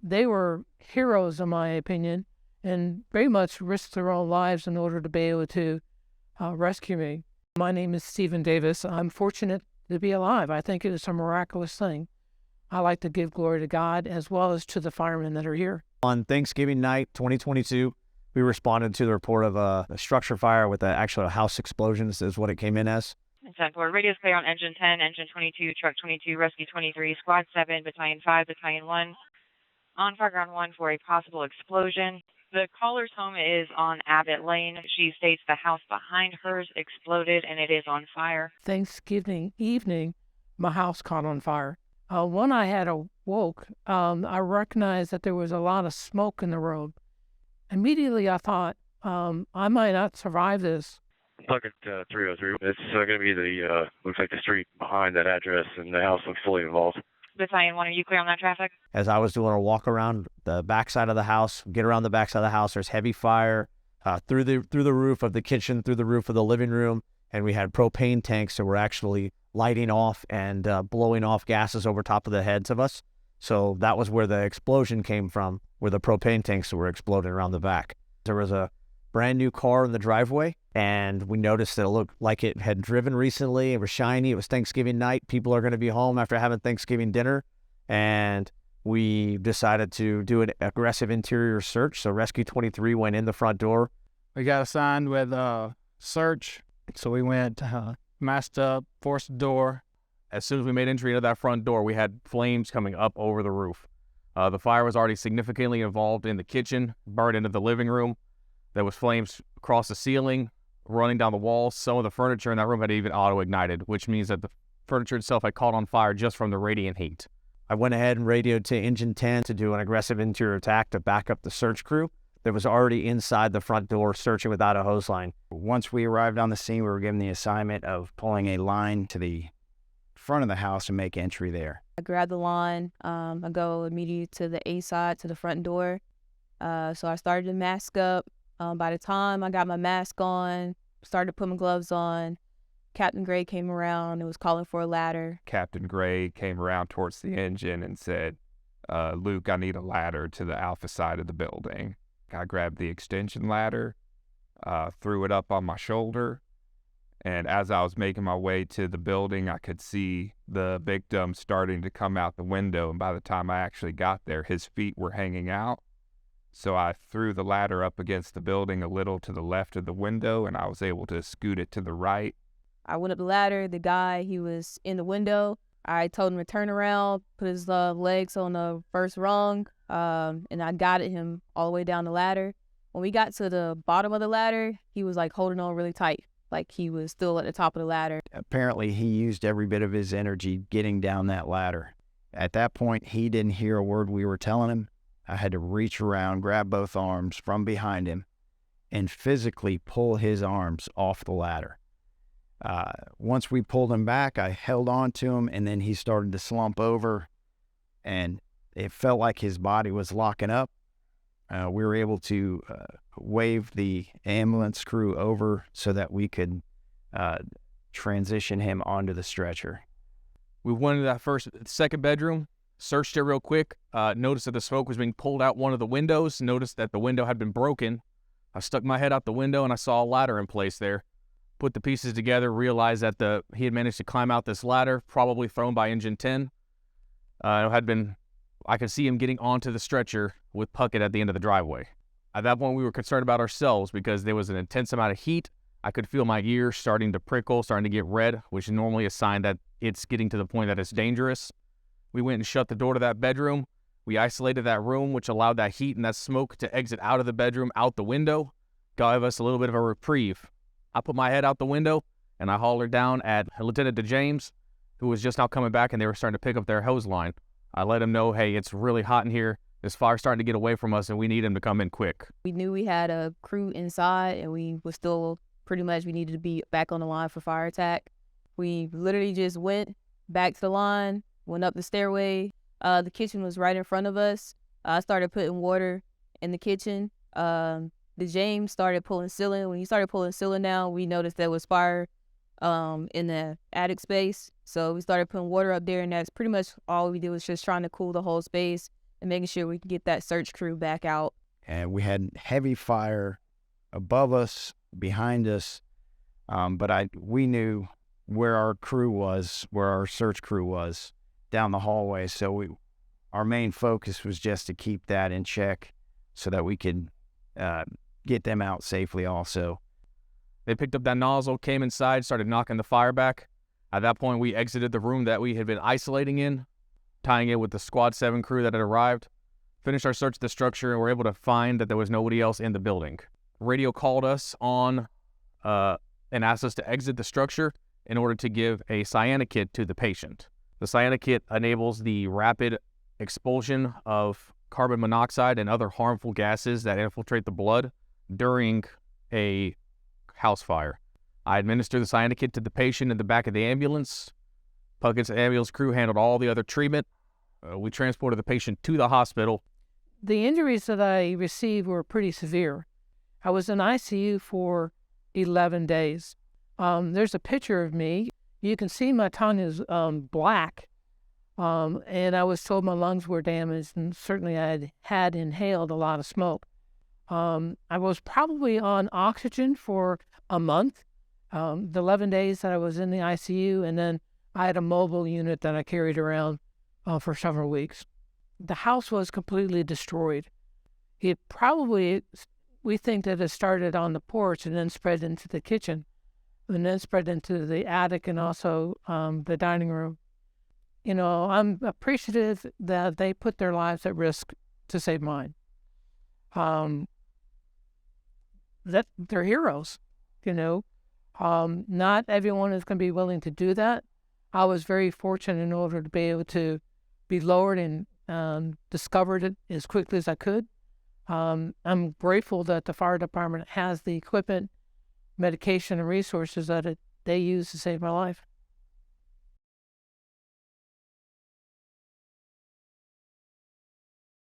They were heroes, in my opinion, and very much risked their own lives in order to be able to rescue me. My name is Stephen Davis. I'm fortunate to be alive. I think it is a miraculous thing. I like to give glory to God as well as to the firemen that are here. On Thanksgiving night, 2022, we responded to the report of a structure fire with actually a house explosion is what it came in as. 10-4, radio's clear on engine 10, engine 22, truck 22, rescue 23, squad 7, battalion 5, battalion 1, on fireground 1 for a possible explosion. The caller's home is on Abbott Lane. She states the house behind hers exploded and it is on fire. Thanksgiving evening, my house caught on fire. When I had awoke, I recognized that there was a lot of smoke in the road. Immediately, I thought, I might not survive this. Bucket 303. It's going to be looks like the street behind that address, and the house looks fully involved. Battalion 1, are you clear on that traffic? As I was doing a walk around the backside of the house, get around the backside of the house, there's heavy fire through the roof of the kitchen, through the roof of the living room, and we had propane tanks that were actually lighting off and blowing off gases over top of the heads of us. So that was where the explosion came from, where the propane tanks were exploding around the back. There was a brand new car in the driveway, and we noticed that it looked like it had driven recently. It was shiny. It was Thanksgiving night. People are going to be home after having Thanksgiving dinner, and we decided to do an aggressive interior search. So Rescue 23 went in the front door. We got assigned with search, so we went, masked up, forced the door. As soon as we made entry into that front door, we had flames coming up over the roof. The fire was already significantly involved in the kitchen, burned into the living room. There was flames across the ceiling, running down the walls. Some of the furniture in that room had even auto-ignited, which means that the furniture itself had caught on fire just from the radiant heat. I went ahead and radioed to Engine 10 to do an aggressive interior attack to back up the search crew that was already inside the front door searching without a hose line. Once we arrived on the scene, we were given the assignment of pulling a line to the front of the house and make entry there. I grab the line. I go immediately to the A side, to the front door. So I started to mask up. By the time I got my mask on, started to put my gloves on, Captain Gray came around and was calling for a ladder. Captain Gray came around towards the engine and said, Luke, I need a ladder to the alpha side of the building. I grabbed the extension ladder, threw it up on my shoulder, and as I was making my way to the building, I could see the victim starting to come out the window, and by the time I actually got there, his feet were hanging out. So I threw the ladder up against the building a little to the left of the window, and I was able to scoot it to the right. I went up the ladder. The guy, he was in the window. I told him to turn around, put his legs on the first rung, and I guided him all the way down the ladder. When we got to the bottom of the ladder, he was like holding on really tight, like he was still at the top of the ladder. Apparently, he used every bit of his energy getting down that ladder. At that point, he didn't hear a word we were telling him. I had to reach around, grab both arms from behind him, and physically pull his arms off the ladder. Once we pulled him back, I held on to him, and then he started to slump over, and it felt like his body was locking up. We were able to wave the ambulance crew over so that we could transition him onto the stretcher. We went into that second bedroom, searched it real quick, noticed that the smoke was being pulled out one of the windows, noticed that the window had been broken. I stuck my head out the window and I saw a ladder in place there. Put the pieces together, realized that he had managed to climb out this ladder, probably thrown by Engine 10. I could see him getting onto the stretcher with Puckett at the end of the driveway. At that point, we were concerned about ourselves because there was an intense amount of heat. I could feel my ears starting to prickle, starting to get red, which is normally a sign that it's getting to the point that it's dangerous. We went and shut the door to that bedroom. We isolated that room, which allowed that heat and that smoke to exit out of the bedroom, out the window, gave us a little bit of a reprieve. I put my head out the window, and I hollered down at Lieutenant DeJames, who was just now coming back, and they were starting to pick up their hose line. I let him know, hey, it's really hot in here. This fire's starting to get away from us, and we need him to come in quick. We knew we had a crew inside, and we needed to be back on the line for fire attack. We literally just went back to the line, went up the stairway. The kitchen was right in front of us. I started putting water in the kitchen. The James started pulling ceiling. When he started pulling ceiling down, we noticed there was fire in the attic space. So we started putting water up there, and that's pretty much all we did was just trying to cool the whole space, and making sure we can get that search crew back out. And we had heavy fire above us, behind us, but we knew where our crew was, where our search crew was down the hallway. So our main focus was just to keep that in check so that we could get them out safely also. They picked up that nozzle, came inside, started knocking the fire back. At that point, we exited the room that we had been isolating in, tying it with the Squad 7 crew that had arrived. Finished our search of the structure and were able to find that there was nobody else in the building. Radio called us on and asked us to exit the structure in order to give a cyanic kit to the patient. The cyanic kit enables the rapid expulsion of carbon monoxide and other harmful gases that infiltrate the blood during a house fire. I administered the cyanic kit to the patient in the back of the ambulance. Puckett's ambulance crew handled all the other treatment. We transported the patient to the hospital. The injuries that I received were pretty severe. I was in ICU for 11 days. There's a picture of me. You can see my tongue is black, and I was told my lungs were damaged, and certainly I had inhaled a lot of smoke. I was probably on oxygen for a month, the 11 days that I was in the ICU, and then I had a mobile unit that I carried around for several weeks. The house was completely destroyed. We think that it started on the porch and then spread into the kitchen, and then spread into the attic and also the dining room. You know, I'm appreciative that they put their lives at risk to save mine. That they're heroes, you know. Not everyone is going to be willing to do that. I was very fortunate in order to be able to be lowered and discovered it as quickly as I could. I'm grateful that the fire department has the equipment, medication, and resources that they use to save my life.